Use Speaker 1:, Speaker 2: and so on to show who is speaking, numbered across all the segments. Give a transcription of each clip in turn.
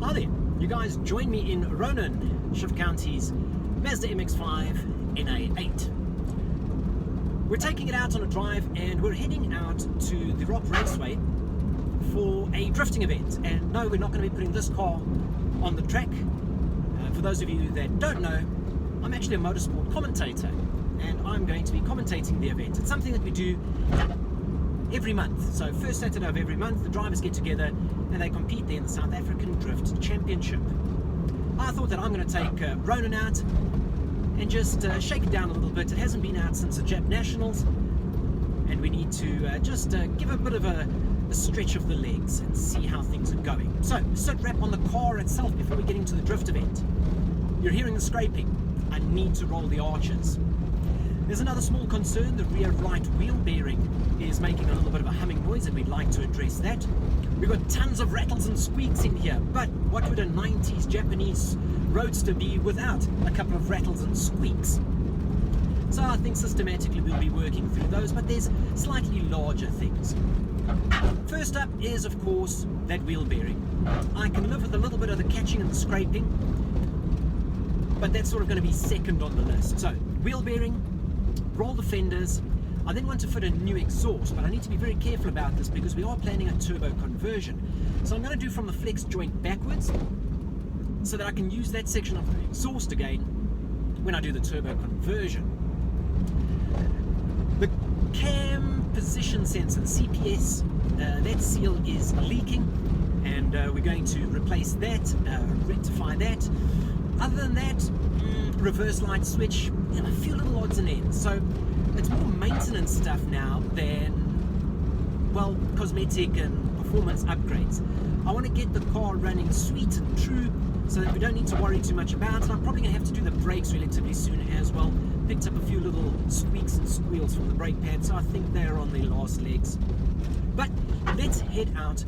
Speaker 1: Hi there, you guys join me in Ronin, Shift County's Mazda MX-5 NA8. We're taking it out on a drive and we're heading out to the Rock Raceway for a drifting event. And no, we're not going to be putting this car on the track. For those of you that don't know, I'm actually a motorsport commentator and I'm going to be commentating the event. It's something that we do every month. So first Saturday of every month, the drivers get together and they compete there in the South African Drift Championship. I thought that I'm going to take Ronin out and just shake it down a little bit. It hasn't been out since the Jap Nationals and we need to just give a bit of a stretch of the legs and see how things are going. So, sit rep on the car itself before we get into the drift event. You're hearing the scraping. I need to roll the arches. There's another small concern, the rear right wheel bearing is making a little bit of a humming noise and we'd like to address that. We've got tons of rattles and squeaks in here, but what would a 90s Japanese roadster be without a couple of rattles and squeaks? So I think systematically we'll be working through those, but there's slightly larger things. First up is, of course, that wheel bearing. I can live with a little bit of the catching and the scraping, but that's sort of going to be second on the list. So, wheel bearing, roll the fenders. I then want to fit a new exhaust, but I need to be very careful about this because we are planning a turbo conversion. So I'm going to do from the flex joint backwards so that I can use that section of the exhaust again when I do the turbo conversion. The cam position sensor, the CPS, that seal is leaking and we're going to replace that, rectify that. Other than that, reverse light switch and a few little odds and ends. So it's more maintenance stuff now than, well, cosmetic and performance upgrades. I want to get the car running sweet and true so that we don't need to worry too much about it. I'm probably going to have to do the brakes relatively soon as well. Picked up a few little squeaks and squeals from the brake pad, so I think they're on their last legs. But let's head out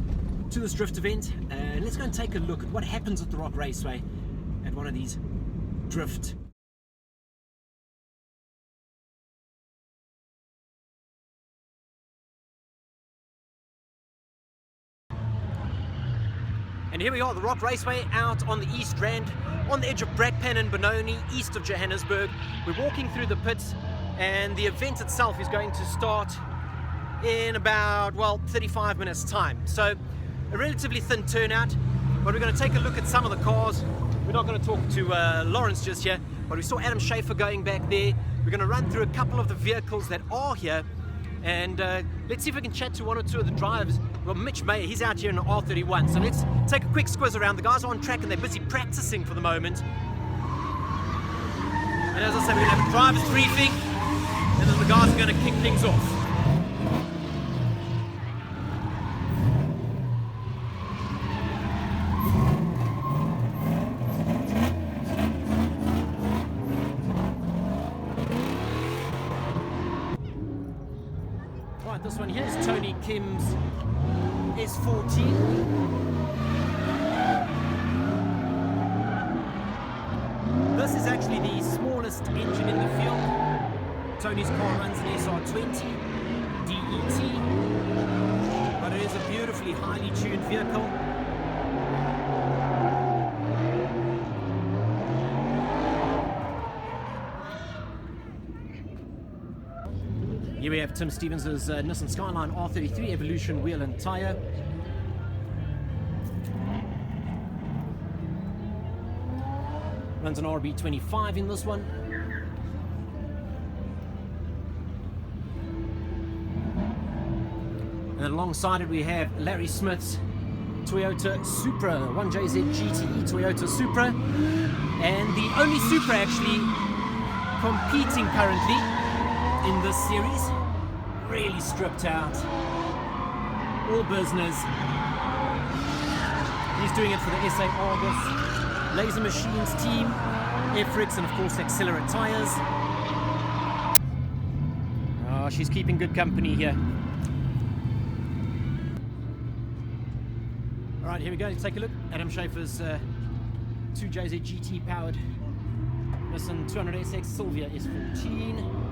Speaker 1: to this drift event and let's go and take a look at what happens at the Rock Raceway at one of these drift. And here we are, the Rock Raceway out on the East Rand, on the edge of Brakpan and Benoni, east of Johannesburg. We're walking through the pits and the event itself is going to start in about, well, 35 minutes time. So a relatively thin turnout, but we're going to take a look at some of the cars. We're not going to talk to Lawrence just here, but we saw Adam Schaefer going back there. We're going to run through a couple of the vehicles that are here and let's see if we can chat to one or two of the drivers. Well, Mitch Mayer, he's out here in an R31, so let's take a quick squiz around. The guys are on track and they're busy practicing for the moment. And as I said, we're going to have a driver's briefing and then the guys are going to kick things off. Right, this one here is Tony Kim's S14. This is actually the smallest engine in the field. Tony's car runs an SR20 DET, but it is a beautifully highly tuned vehicle. Here we have Tim Stevens' Nissan Skyline R33 Evolution wheel and tyre. Runs an RB25 in this one. And alongside it we have Larry Smith's Toyota Supra, 1JZ GTE Toyota Supra. And the only Supra actually competing currently in this series, really stripped out, all business. He's doing it for the SA Argus, Laser Machines team, Efrix, and of course Accelerate Tires. Oh, she's keeping good company here. All right, here we go, let's take a look. Adam Schaefer's 2JZ GT powered Nissan 200SX Silvia S14.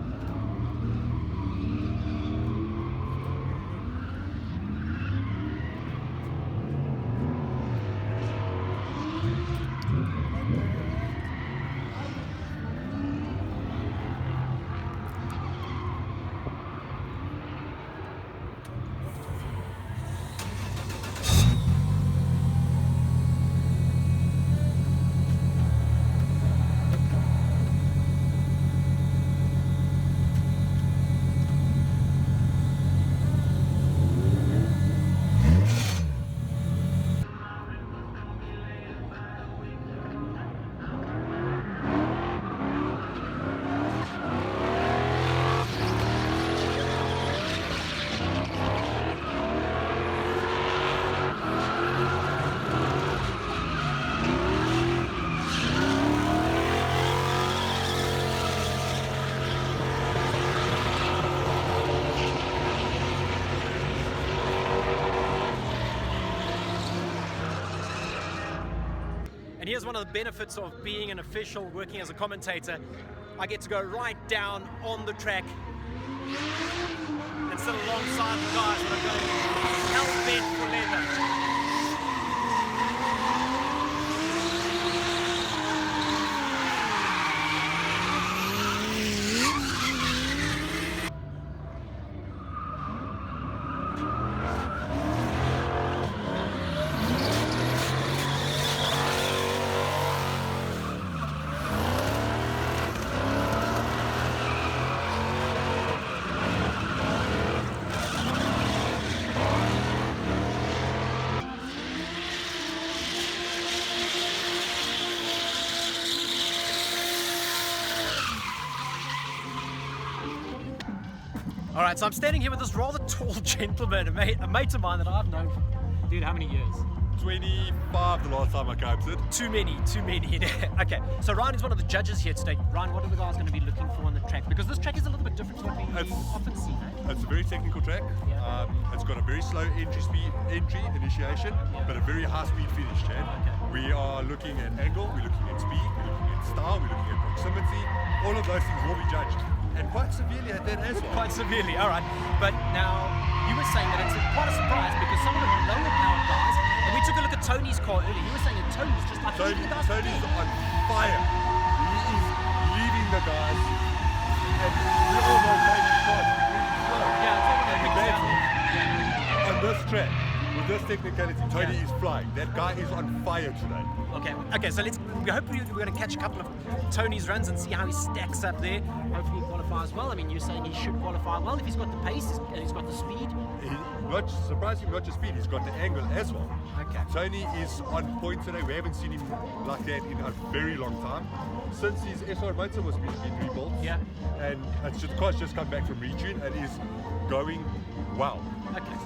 Speaker 1: And here's one of the benefits of being an official, working as a commentator. I get to go right down on the track and sit alongside the guys that are going hell-bent for leather. All right, so I'm standing here with this rather tall gentleman, a mate of mine that I've known for, dude, how many years?
Speaker 2: 25 the last time I counted.
Speaker 1: Too many. Okay, so Ryan is one of the judges here today. Ryan, what are the guys going to be looking for on the track? Because this track is a little bit different to what we often see, eh?
Speaker 2: It's a very technical track.
Speaker 1: Yeah.
Speaker 2: It's got a very slow entry initiation, but a very high speed finish, Chad.
Speaker 1: Okay.
Speaker 2: We are looking at angle, we're looking at speed, we're looking at style, we're looking at proximity. All of those things will be judged. And quite severely at that as well.
Speaker 1: Quite severely, all right. But now, you were saying that it's quite a surprise because some of the lower powered guys, and we took a look at Tony's car earlier, you were saying that Tony's just like
Speaker 2: Tony's on fire. He is leading the guys. And we all know Tony's car is really slow.
Speaker 1: Yeah, it's all
Speaker 2: And
Speaker 1: the
Speaker 2: that's on this track, with this technicality, Tony is flying. That guy is on fire today.
Speaker 1: Okay, so we hope we're going to catch a couple of Tony's runs and see how he stacks up there. Hopefully he qualifies well. I mean, you're saying he should qualify well if he's got the pace and he's got the speed.
Speaker 2: Surprisingly, not just speed, he's got the angle as well.
Speaker 1: Okay.
Speaker 2: Tony is on point today. We haven't seen him like that in a very long time. Since his SR motor was being rebuilt.
Speaker 1: Yeah.
Speaker 2: And the car's just come back from retune and is going well.
Speaker 1: Okay.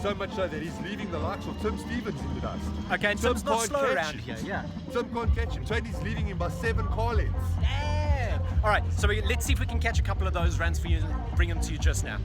Speaker 2: So much so that he's leaving the likes of Tim Stevens in the dust.
Speaker 1: Okay, and Tim's not slow around here, yeah.
Speaker 2: Tim can't catch him. Tony's leading him by 7 car lengths.
Speaker 1: Damn! All right, so let's see if we can catch a couple of those runs for you and bring them to you just now.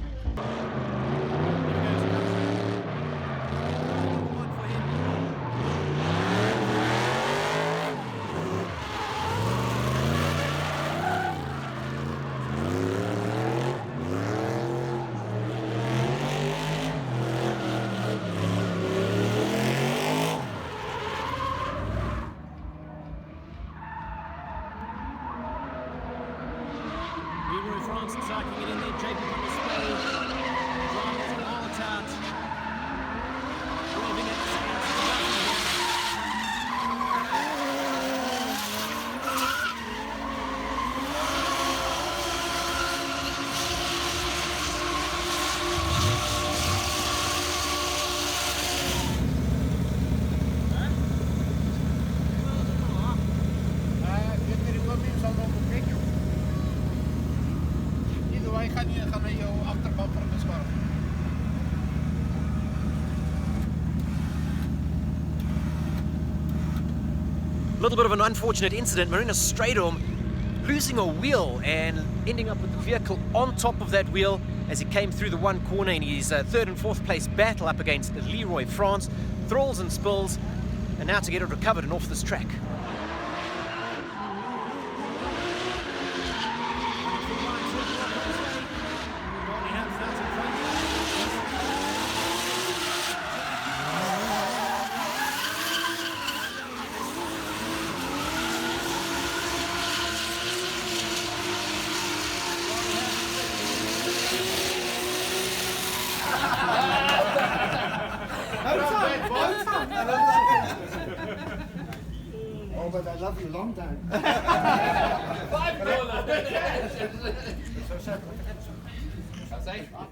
Speaker 1: France sucking it in there, Jacob on the speed, drivers and all out, driving it a little bit of an unfortunate incident. We're in a straight arm, losing a wheel and ending up with the vehicle on top of that wheel as he came through the one corner in his third and fourth place battle up against Leroy France. Thralls and spills, and now to get it recovered and off this track.
Speaker 3: Oh, but I love you a long time. $5.